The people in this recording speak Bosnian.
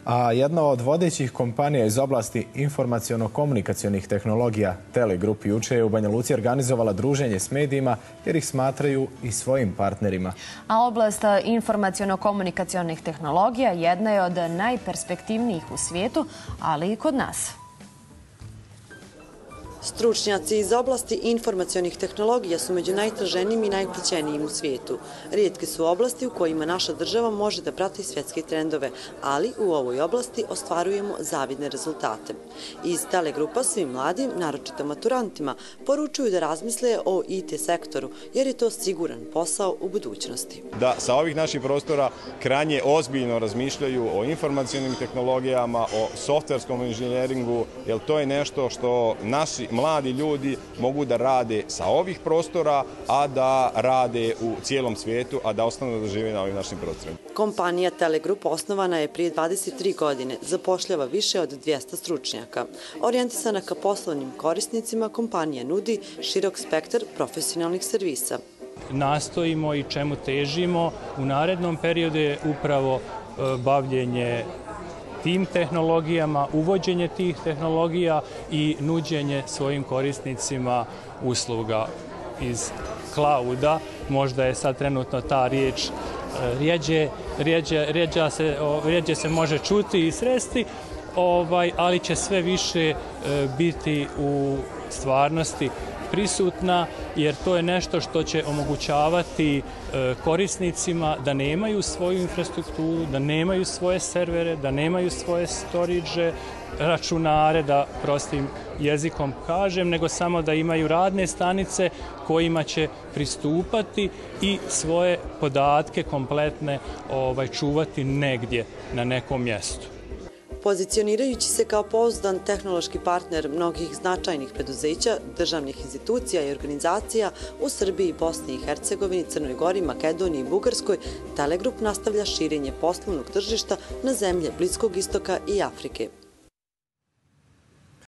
A jedna od vodećih kompanija iz oblasti informaciono-komunikacionih tehnologija, Telegrup, juče je u Banja Luci organizovala druženje s medijima jer ih smatraju i svojim partnerima. A oblast informaciono-komunikacionih tehnologija jedna je od najperspektivnijih u svijetu, ali i kod nas. Stručnjaci iz oblasti informacionih tehnologija su među najtraženijim i najplaćenijim u svijetu. Rijetke su oblasti u kojima naša država može da prati svjetske trendove, ali u ovoj oblasti ostvarujemo zavidne rezultate. Iz Telegrupa svim mladim, naročito maturantima, poručuju da razmisle o IT sektoru, jer je to siguran posao u budućnosti. Da sa ovih naših prostora krajnje ozbiljno razmišljaju o informacionim tehnologijama, o softverskom inženjeringu, jer to je nešto što naši mladi ljudi mogu da rade sa ovih prostora, a da rade u cijelom svijetu, a da ostanu da žive na ovim našim prostorima. Kompanija Telegrup osnovana je prije 23 godine, zapošljava više od 200 stručnjaka. Orijentisana ka poslovnim korisnicima, kompanija nudi širok spektar profesionalnih servisa. Nastojimo i čemu težimo u narednom periodu je upravo bavljenje tim tehnologijama, uvođenje tih tehnologija i nuđenje svojim korisnicima usluga iz clouda. Možda je sad trenutno ta riječ rijeđe se može čuti i sresti, ali će sve više biti u stvarnosti prisutna, jer to je nešto što će omogućavati korisnicima da nemaju svoju infrastrukturu, da nemaju svoje servere, da nemaju svoje storage, računare, da prostim jezikom kažem, nego samo da imaju radne stanice kojima će pristupati i svoje podatke kompletne čuvati negdje na nekom mjestu. Pozicionirajući se kao pouzdan tehnološki partner mnogih značajnih preduzeća, državnih institucija i organizacija u Srbiji, Bosni i Hercegovini, Crnoj Gori, Makedoniji i Bugarskoj, Telegrup nastavlja širenje poslovnog tržišta na zemlje Bliskog istoka i Afrike.